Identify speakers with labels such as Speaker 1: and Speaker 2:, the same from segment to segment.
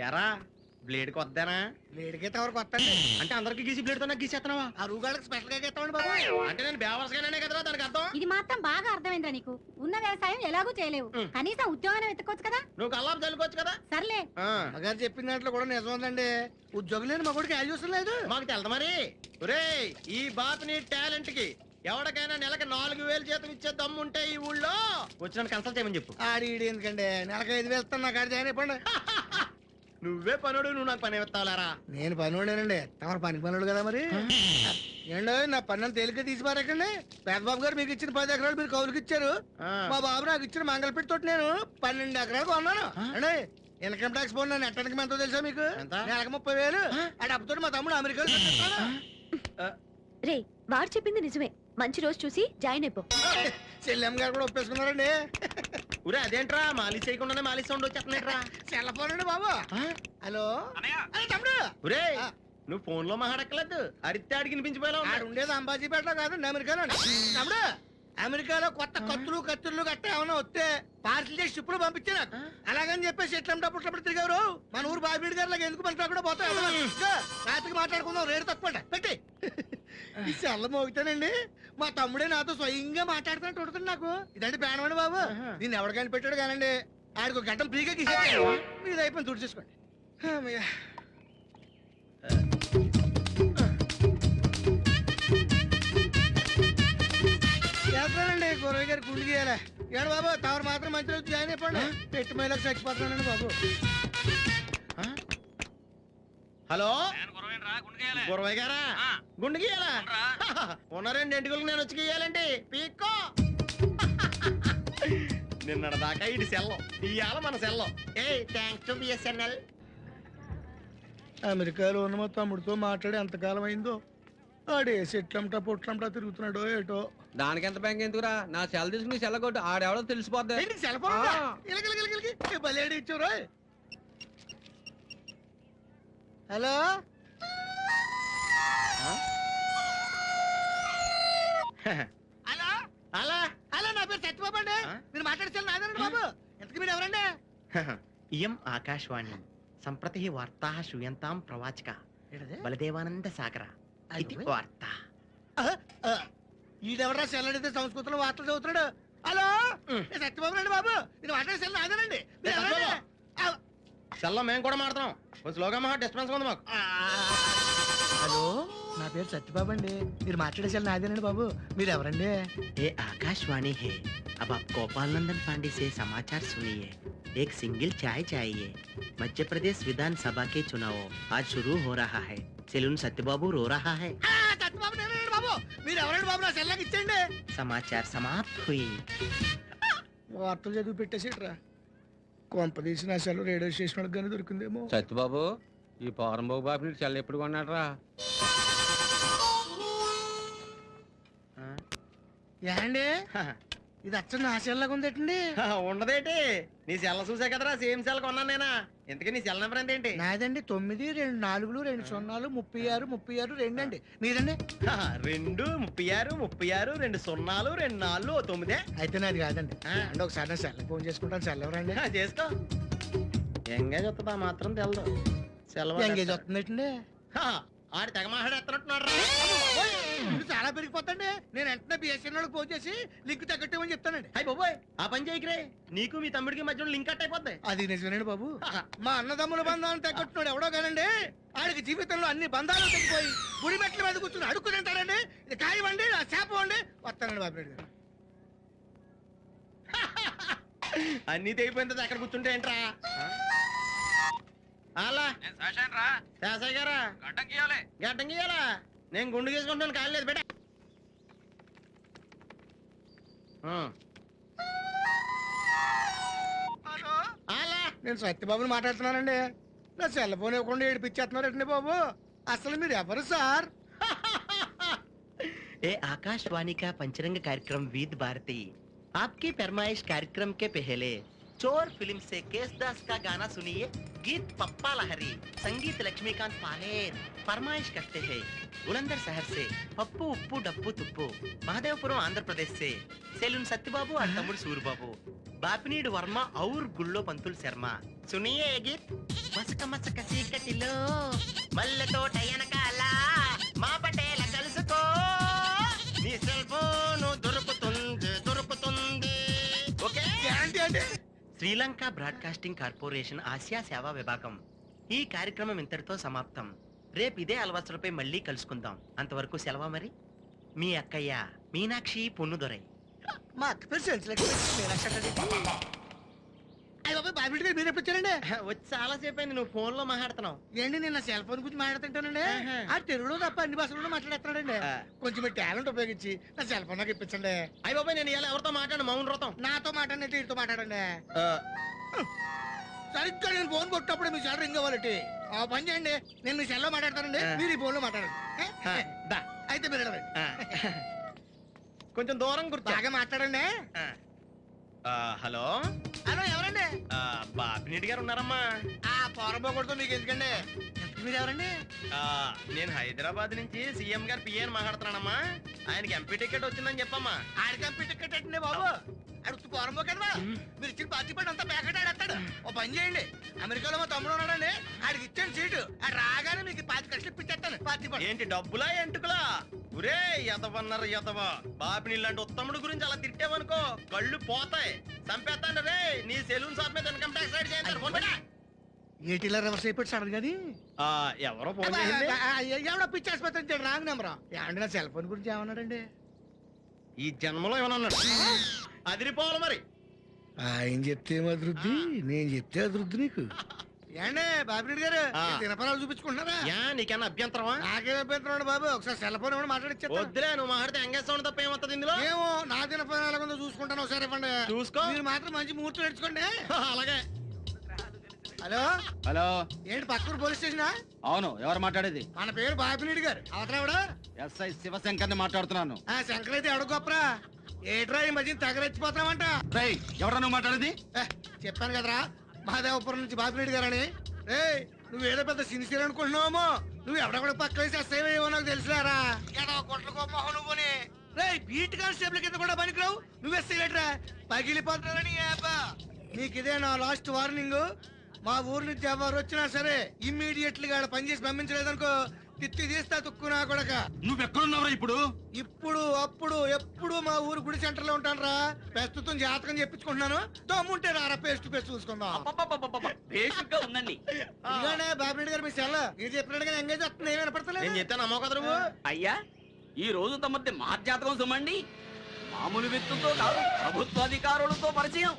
Speaker 1: ఎరా బ్లేడ్ కొద్దానా?
Speaker 2: బ్లేడ్కి ఎవరికి వస్తండి
Speaker 1: అంటే అందరికి గీసి బ్లేడ్ తో నాకు గీసేస్తున్నావా?
Speaker 2: ఆ రూగాళ్ళకి స్పెషల్ గా గీస్తామండి బాబు.
Speaker 1: అంటే నేను బేవర్స్గానే కదరా దానికి అర్థం.
Speaker 3: ఇది మాత్రం బాగా అర్థమైందిరా నీకు. ఉన్న వ్యవసాయం ఎలాగూ చేయలేవు, కనీసం ఉద్యోగం వెతుక్కోవచ్చు కదా.
Speaker 1: నువ్వు కల్లాపు చల్లుకోవచ్చు కదా.
Speaker 3: సర్లే,
Speaker 2: అమ్మగారు చెప్పిన దాంట్లో కూడా నిజం ఉందండి. ఉద్యోగం లేని మా కొడుకు వాల్యూస్ లేదు.
Speaker 1: మాకు తెలదు మరి. ఒరేయ్, ఈ బాత్ నీ టాలెంట్ కి ఎవరికైనా నెలకి 4000 జీతం ఇచ్చే దమ్ము ఉంటే ఈ ఊళ్ళో వచ్చి కన్సల్ట్ చేయమని చెప్పు.
Speaker 2: ఆడి ఈడి ఎందుకండి, నెలకు 5,000 ఇస్తాను. నాకు ఆడి జాయిన్ అయిపోండి.
Speaker 1: నువ్వే పనుడు, నువ్వు నాకు పని ఇస్తావులేరా.
Speaker 2: నేను పనివాడేనండి, తమరు పనికి పనుడు కదా మరి. ఏంటో నా పన్నులు తేలిక తీసి పారకండి. పెద్దబాబు గారు మీకు ఇచ్చిన 10 ఎకరాలు మీరు కౌలుకి ఇచ్చారు. మా బాబు నాకు ఇచ్చిన మంగళపెట్టి తోటి నేను 12 ఎకరాలు కొన్నాను అండి. ఇన్కమ్ ట్యాక్స్ పోను నన్ను ఎట్టడానికి ఎంతో తెలుసా మీకు? నెలకు 30,000. ఆ డబ్బుతో మా తమ్ముడు అమెరికాలో
Speaker 4: రే, వాడు చెప్పింది నిజమే. మంచి రోజు చూసి జాయిన్ అయిపో.
Speaker 2: చెల్లెమ్మ గారు కూడా ఒప్పేసుకున్నారండి.
Speaker 1: ఊరే అదేంట్రా మాలిష్ చేయకుండానే మాలిష్ సౌండ్ వచ్చేస్తున్నాయిట్రా.
Speaker 2: సెల్లపోనండి బాబు. హలో తమ్ముడు.
Speaker 1: ఒరే, నువ్వు ఫోన్ లో మాట్లాడక్కలేదు, అరిస్తే ఆడికి వినిపించిపోయావు.
Speaker 2: ఆడు ఉండేది అంబాజీపేటలో కాదండి, అమెరికాలో. తమ్ముడు, అమెరికాలో కొత్త కత్తులు గట్ట ఏమైనా వస్తే పార్సల్ చేసి షిప్పులు పంపించా నాకు. అలాగని చెప్పేసి ఎట్లప్పుడు తిరిగారు. మన ఊరు బాబీడి గారు లాగా ఎందుకు పని కూడా పోతాయి. రాత్రికి మాట్లాడుకుందాం, రేటు తక్కువ పెట్టి. ఈ సెల్ల మోగుతానండి, మా తమ్ముడే నాతో స్వయంగా మాట్లాడుతున్నట్టు ఉంటుంది నాకు. ఇదంటే ప్రాణమండి బాబు. దీన్ని ఎవరు కనిపెట్టాడు కానండి, ఆడికి ఒక గంటం ఫ్రీగా గీసేది. ఇది అయిపోయింది, తుడి చేసుకోండి. చేస్తానండి గురవయ్య గారు గుండు గీయాలి. ఏడు బాబు, తవరు మాత్రం మంచి రోజు జాయిన్ అయిపోండి. పెట్టి మైలకు చచ్చిపోతున్నానండి బాబు.
Speaker 1: హలో గురవయ్య గారా? గుండు గీయాలా? ఉన్న 2 ఎంటుకలు నేను వచ్చి గీయాలండి. పీక్కో. నిన్న దాకా ఇటు సెల్లం, ఇవాళ మన సెల్లం. ఏ థ్యాంక్స్ టు బిఎస్ఎన్ఎల్.
Speaker 2: అమెరికాలో ఉన్న మా తమ్ముడితో మాట్లాడి ఎంతకాలం అయిందో. ఆడే సెట్లంటా పొట్లంటా తిరుగుతున్నాడో ఏటో.
Speaker 5: దానికి ఎంత బ్యాంక్ ఎందుకురా? నా సెల్ తీసుకుని సెల్ కొట్టు, ఆడెవడో తెలిసిపోద్ది.
Speaker 2: ఇచ్చారు. హలో హలో
Speaker 1: అలా
Speaker 2: హలో, నా పేరు సత్యబాబు అండి. మీరు మాట్లాడేసారు నాదేనండి బాబు. ఎంతకు మీరు ఎవరండి?
Speaker 1: ఇయం ఆకాశవాణి సంప్రతి వార్తా శ్రూయంతాం ప్రవాచక బలదేవానంద సాగర ఇది వార్త.
Speaker 2: ఈడెవరా సెల్ అడిగితే సంస్కృతంలో వార్తలు చదువుతున్నాడు. హలో, సత్యబాబు రండి బాబు. మీరు మాట్లాడే సెల్ నాదేనండి.
Speaker 1: సెల్లో మేము కూడా మాడతాం. స్లోగా మా డిస్టర్బెన్స్ ఉంది మాకు.
Speaker 2: హలో, నా పేరు సత్యబాబు అండి. మీరు మాట్లాడే సెల్ నాదేనండి బాబు. మీరు ఎవరండి?
Speaker 1: ये आकाशवाणी है। अब आप गोपाल नंदन पांडे से समाचार सुनिए। एक सिंगल चाय चाहिए। मध्य प्रदेश विधानसभा के चुनाव आज शुरू हो रहा है। सेलून सत्यबाबू रो रहा है।
Speaker 2: సత్యబాబు నేనండి బాబు. మీరు ఎవరండి బాబు? నా సెల్ నాకు ఇచ్చండి.
Speaker 1: समाचार समाप्त हुई।
Speaker 2: వార్తలు చదివి పెట్టేసిట్రా. కొంపదీసి నా సెల్ రేడియో స్టేషన్ వాళ్ళకి కానీ దొరికిందేమో.
Speaker 5: సత్యబాబు, ఈ పౌరంబాబు బాబు నీకు సెల్ ఎప్పుడు కొన్నాడరా?
Speaker 2: ఏండి ఇది అచ్చ నా సెల్ లాగా ఉందేటండి.
Speaker 1: ఉండదేటి, నీ సెల్ చూసా కదరా, సేమ్ సెల్ కొన్నాను నేనా. ఇంతకీ నీ సెల్ నెంబర్ ఎంతేంటి?
Speaker 2: నాదండి 9 2 4 2 0 36 36 2 అండి. మీదండి?
Speaker 1: 2 36 36 2 0 2 4 9.
Speaker 2: అయితే నాది కాదండి. అంటే ఒకసారి నా సెల్ ఫోన్ చేసుకుంటాను. సెల్ ఎవరండి?
Speaker 1: చేసుకో. ఎంగేజ్ వస్తుందా మాత్రం తెలదు. సెలవు
Speaker 2: ఎంగేజ్ వస్తుందండి.
Speaker 1: ఆడి తెగ మాట్లాడేస్తున్నట్టున్నాడు.
Speaker 2: చాలా పెరిగిపోతండి. నేను వెంటనే బిఎస్ఎన్ఎల్ ఫోన్ చేసి లింక్ తగ్గట్టమని చెప్తానండి.
Speaker 1: అయ్యి బాబోయ్, ఆ పని చేయకరే. నీకు మీ తమ్ముడికి మధ్యలో లింక్ కట్ అయిపోద్ది.
Speaker 2: అది నిజమేనండి బాబు. మా అన్నదమ్ముల బంధాలను తగ్గట్టున్నాడు ఎవడో కానండి. ఆడికి జీవితంలో అన్ని బంధాలు తగ్గిపోయి గుడి మెట్ల మీద కూర్చుని అడుక్కు తింటాడండి. ఇది కాయవండి, నా చేప అండి. వస్తానండి బాబు గారు.
Speaker 1: అన్ని తెగిపోయింది, అక్కడ కూర్చుంటే ఏంట్రా? అలా శాసయ్య గారా? గడ్డం గీయాలా? నేను గుండు గీసుకుంటాను, కాలేదు బేట.
Speaker 2: నేను సత్యబాబుని మాట్లాడుతున్నానండి. నా సెల్ ఫోన్ ఇవ్వకుండా ఏడిపించేస్తున్నారండి బాబు. అసలు మీరు ఎవరు సార్?
Speaker 1: ఏ आकाशवाणी का पंचरंग कार्यक्रम विद भारती आपकी फरमाइश कार्यक्रम के पहले चोर फिल्म से केसदास का गाना सुनिए। गीत पप्पा लहरी, संगीत लक्ष्मीकांत पालेर। फरमाइश करते हैं बुलंदर शहर से पप्पू उप्पू डप्पू तुप्पू, महादेवपुरम आंध्र प्रदेश से सेलून सत्यबाबू और तमुड़ सूरबाबू, బాపినీడు వర్మ ఔర్ గుళ్ళో పంతులు శర్మ. సునియే ఏ గీత్. మసక మసక చీకటిలో మల్లె తోట ఎనకాల మా పటేల కలుసుకో, నీ సెల్ ఫోన్ దొరుకుతుంది. ఓకే.
Speaker 2: గ్యారంటీ అంటే
Speaker 1: శ్రీలంక బ్రాడ్కాస్టింగ్ కార్పొరేషన్ ఆసియా సేవా విభాగం. ఈ కార్యక్రమం ఇంతటితో సమాప్తం. రేపు ఇదే అలవాసులపై మళ్ళీ కలుసుకుందాం. అంతవరకు సెలవా మరి. మీ అక్కయ్య మీనాక్షి పొన్నుదొరై.
Speaker 2: మా అక్క పేరు సెన్స్లెక్స్ అయ్యి బాబాయ్ బాబీ గారు మీరు ఎప్పుడు వచ్చారండి?
Speaker 1: వచ్చి చాలా సేపు అయింది, నువ్వు ఫోన్ లో మాట్లాడుతున్నావు.
Speaker 2: ఏంటి నేను నా సెల్ ఫోన్ గురించి మాట్లాడుతుంటానండి.
Speaker 1: ఆహా.
Speaker 2: ఆ తెలుగులో తప్ప అన్ని భాషల్లో మాట్లాడేస్తున్నాడండి.
Speaker 1: ఆ.
Speaker 2: కొంచెం మీ టాలెంట్ ఉపయోగించి నా సెల్ ఫోన్ నాకు ఇప్పించండి.
Speaker 1: అయ్య బాబాయ్, నేను ఇలా ఎవరితో మాట్లాడు మౌన్ వ్రతం.
Speaker 2: నాతో మాట్లాడినట్టు వీటితో మాట్లాడండి. సరిగ్గా నేను ఫోన్ కొట్టినప్పుడు మీ సెల్ రింగ్ అవ్వాలంటే ఆ పని చేయండి. నేను మీ సెల్లో మాట్లాడతానండి, మీరు ఈ ఫోన్ లో మాట్లాడండి.
Speaker 1: దా.
Speaker 2: అయితే మీరు వెళ్ళండి.
Speaker 1: కొంచెం దూరం కూర్చో.
Speaker 2: బాగా మాట్లాడండి.
Speaker 1: హలో.
Speaker 2: హలో ఎవరండి?
Speaker 1: బాపినీటి గారు ఉన్నారమ్మా?
Speaker 2: ఆ పోరబోకూడదు మీకు ఎందుకండి. మీరు ఎవరండి?
Speaker 1: నేను హైదరాబాద్ నుంచి సీఎం గారు పిఏ మాట్లాడుతున్నానమ్మా. ఆయనకి ఎంపీ టికెట్ వచ్చిందని చెప్పమ్మా.
Speaker 2: ఆడికి ఎంపీ టికెట్ అండి బాబు. అడుగుతూ పోరంబో కదవా. మీరు ఇచ్చిన పార్టీ పడి అంతా ప్యాకెట్ ఆడేస్తాడు. ఓ పని చేయండి, అమెరికాలో మా తమ్ముడు ఉన్నాడండి, ఆడికి ఇచ్చాను సీటు. ఆడు రాగానే మీకు 5 లక్షలు ఇప్పించేస్తాను పార్టీ పడి.
Speaker 1: ఏంటి డబ్బులా ఎంటుకులా? ఒరే ఎదవన్నారు ఎదవ. బాపిని ఇలాంటి ఉత్తముడు గురించి అలా తిట్టావనుకో కళ్ళు పోతాయి. చంపేస్తాను రే. నీ సెలూన్ షాప్ మీద ఇన్కమ్ ట్యాక్స్ రైడ్ చేయండి. ఫోన్ పెట్టా.
Speaker 2: ఏటీలో రివర్స్ అయిపోయి సడన్ కానీ
Speaker 1: ఎవరో ఫోన్ చేసింది.
Speaker 2: ఎవడో పిచ్చి ఆసుపత్రి ఇచ్చాడు రాంగ్ నెంబర్. ఏమండి నా సెల్ ఫోన్ గురించి ఏమన్నాడండి?
Speaker 1: ఈ జన్మలో ఏమన్నా అన్నాడు? అదిరిపోవాలి మరి.
Speaker 2: ఆయన చెప్తే అభివృద్ధి, నేను చెప్తే అభివృద్ధి నీకు. ఏండి బాబిరెడ్డి గారు దినపరాలు చూపించుకుంటున్నారా?
Speaker 1: నీకన్నా అభ్యంతరమా?
Speaker 2: నాకేం అభ్యంతరం బాబు. ఒకసారి సెల్ ఫోన్ ఇవ్వండి, మాట్లాడిచ్చా.
Speaker 1: వద్దులే, నువ్వు మాట్లాడితే ఎంగేజ్ సౌండ్ తప్ప ఏమవుతుంది ఇందులో?
Speaker 2: ఏమో నా దినపరం ఎలాగుందో చూసుకుంటాను. ఒకసారి ఇవ్వండి.
Speaker 1: చూసుకో.
Speaker 2: మీరు మాత్రం మంచి ముహూర్తం నేర్చుకోండి.
Speaker 1: అలాగే.
Speaker 2: హలో
Speaker 6: హలో,
Speaker 2: ఏంటి పక్కూరు పోలీస్ స్టేషనా?
Speaker 6: అవును, ఎవరు మాట్లాడేది?
Speaker 2: మన పేరు బాపిరెడ్డి గారు. అవతరావిడ
Speaker 6: ఎస్ఐ శివశంకర్ ని మాట్లాడుతున్నాను.
Speaker 2: ఆ శంకర్ అయితే ఎవడ గొప్పరా? ఏట్రా ఈ మధ్య తగరెచ్చిపోతున్నావంట.
Speaker 6: రేయ్, ఎవరా నువ్వు మాట్లాడేది?
Speaker 2: చెప్పాను కదరా మహాదేవపురం నుంచి బాపిరెడ్డి గారని. రేయ్ నువ్వేదో పెద్ద సిన్సియర్ అనుకుంటున్నావేమో. నువ్వు ఎవడెక్కడ పక్క వేసి అసేవేమో నాకు తెలుసులేరా. ఏదో కొట్ల గొప్ప నువ్వుని. రేయ్ బీట్ కానిస్టేబుల్ కింద కూడా పనికిరావు. నువ్వే సిగరెట్రా పగిలిపోతున్నారని. నీకు ఇదే నా లాస్ట్ వార్నింగ్. మా ఊరు నుంచి ఎవరు వచ్చినా సరే ఇమ్మీడియట్లీ గా పనిచేసి పంపించలేదనుకో తిత్తి తీస్తా తుక్కునా కొడక.
Speaker 6: నువ్వెక్కడున్నావురా ఇప్పుడు?
Speaker 2: ఇప్పుడు అప్పుడు ఎప్పుడు మా ఊరు గుడి సెంటర్ లో ఉంటాను రా. ప్రస్తుతం జాతకం చెప్పించుకుంటున్నాను. దమ్ముంటే రారా పేస్ట్ పేస్ట్ చూసుకుందాం.
Speaker 6: ఉందండి.
Speaker 2: ఇలానే బాబిరెడ్డి గారు మీ సెల్ మీరు చెప్పినట్టుగా ఎంగేజ్ వస్తుంది. ఏమైనా
Speaker 1: నేను
Speaker 2: పడతలేదు.
Speaker 1: చెప్తాను నమ్మో కదా నువ్వు.
Speaker 7: అయ్యా, ఈ రోజు తమది మహర్జాతకం సుమండి. మామూలు వ్యక్తులతో కాదు, ప్రభుత్వాధికారులతో పరిచయం.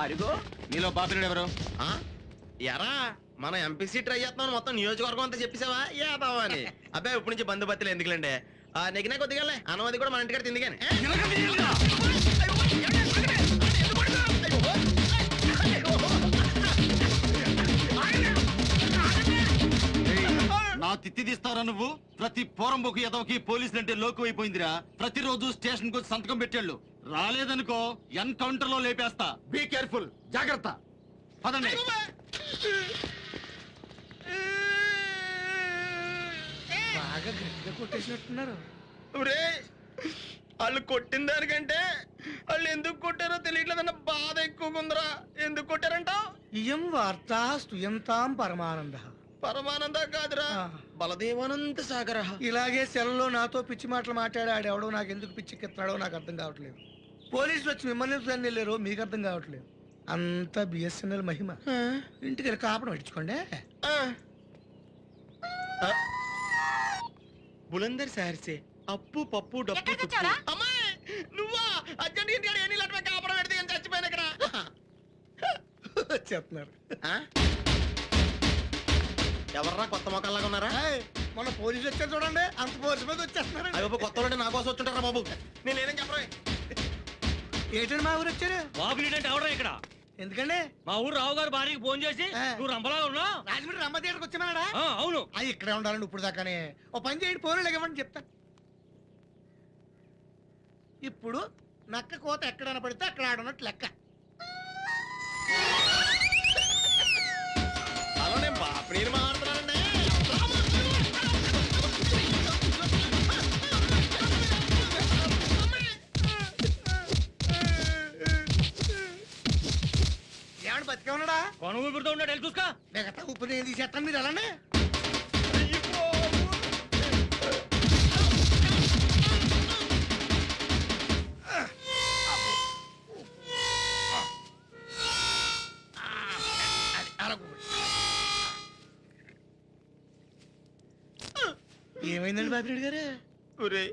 Speaker 7: అరిగో
Speaker 6: నీలో బాపిరెడ్డి ఎవరు?
Speaker 1: ఎరా మన ఎంపీసీ ట్రై చేస్తున్నాను, మొత్తం నియోజకవర్గం అంతా చెప్పేసావా ఏదావా అని? అబ్బాయి ఇప్పుడు నుంచి బంధుపత్తులు ఎందుకులేండి. నెగ్గినా కొద్దిగా అన్నమది కూడా మన ఇంటికాడ తింది కానీ.
Speaker 6: నా తిత్తి తీస్తారా నువ్వు? ప్రతి పోరంబోకు ఎదవకి పోలీసులు అంటే లోకు అయిపోయిందిరా. ప్రతిరోజు స్టేషన్ కు సంతకం పెట్టాళ్ళు. రాలేదనుకో ఎన్కౌంటర్ లో లేపేస్తా. బీ కేర్ఫుల్, జాగ్రత్త. పదండి.
Speaker 2: బాగా గట్టిగా కొట్టేసినట్టున్నారు.
Speaker 1: వాళ్ళు కొట్టిన దానికంటే వాళ్ళు ఎందుకు కొట్టారో తెలియట్లేదన్న బాధ ఎక్కువగా ఉందిరా. ఎందుకు కొట్టారంటావు?
Speaker 2: ఇయం వార్త స్తుయంతాం పరమానంద.
Speaker 1: పరమానంద కాదురా, బలదేవానంద సాగర.
Speaker 2: ఇలాగే సెల్లో నాతో పిచ్చి మాటలు మాట్లాడి ఆడెవడో నాకు ఎందుకు పిచ్చికెత్తాడో నాకు అర్థం కావట్లేదు. పోలీసులు వచ్చి మిమ్మల్ని ఎందుకు వెళ్ళారో మీకు అర్థం కావట్లేదు. అంత బిఎస్ఎన్ఎల్ మహిమ. ఇంటికి వెళ్ళి కాపడం పెట్టించుకోండి.
Speaker 1: బులందర్ సార్సే అప్పు పప్పు డప్పు
Speaker 3: ఎక్కడికి
Speaker 1: తుప్పు.
Speaker 3: వచ్చావురా?
Speaker 1: అమ్మాయి నువ్వా? అర్జెంట్ ఇంటికాడ ఎన్ని లక్షల కాపడం పెడితే ఏం చచ్చిపోయాను ఇక్కడ.
Speaker 2: చెప్తున్నారు.
Speaker 1: ఎవర్రా కొత్త మొక్కల్లాగా ఉన్నారా?
Speaker 2: మొన్న పోలీసులు వచ్చారు చూడండి, అంత పోలీసు మీద వచ్చేస్తున్నారు.
Speaker 1: అయ్యో కొత్త వాళ్ళు నా కోసం వచ్చుంటారా బాబు? నేనేం చెప్పరా.
Speaker 2: ఏంటండి మా ఊరు వచ్చారు?
Speaker 5: బాబులీడంటే ఎవరా ఇక్కడ?
Speaker 2: ఎందుకండి?
Speaker 5: మా ఊరు రావు గారు భార్యకి ఫోన్ చేసి నువ్వు రంపలాగా ఉన్నావు.
Speaker 2: రాజమండ్రి రంభ థియేటర్కి వచ్చామన్నాడా?
Speaker 5: అవును.
Speaker 2: అది ఇక్కడే ఉండాలండి ఇప్పుడు దాకానే. ఓ పని చేయండి, పోలీసులు ఇవ్వండి చెప్తాను. ఇప్పుడు నక్క కోత ఎక్కడైనా పడితే అక్కడ ఆడున్నట్టు లెక్క.
Speaker 1: హలో, నేను బాపనీరు మాట్లాడుతున్నానండి.
Speaker 5: ఊపిరితో ఉన్నాడు వెళ్ళి చూసుకో.
Speaker 2: మిగతా ఉప్పు నేను తీసేస్తాను మీరు అలానే ఏమైందండి బాబిరెడ్డి గారు?
Speaker 1: ఒరే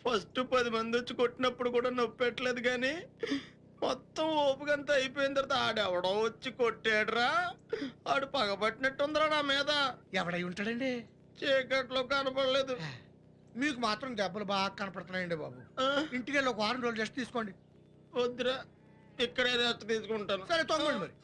Speaker 1: ఫస్ట్ 10 మంది వచ్చి కొట్టినప్పుడు కూడా నొప్పి పెట్టలేదు కానీ మొత్తం ఓపుకంతా అయిపోయిన తర్వాత ఆడెవడో వచ్చి కొట్టాడురా. ఆడు పగబట్టినట్టుందిరా నా మీద.
Speaker 2: ఎవడై ఉంటాడండి?
Speaker 1: చీకట్లో కనపడలేదు.
Speaker 2: మీకు మాత్రం దెబ్బలు బాగా కనపడుతున్నాయండి బాబు. ఇంటికి వెళ్ళి ఒక 4 రోజులు రెస్ట్ తీసుకోండి.
Speaker 1: వద్దురా, ఇక్కడే రెస్ట్ తీసుకుంటాను.
Speaker 2: సరే తొంగండి మరి.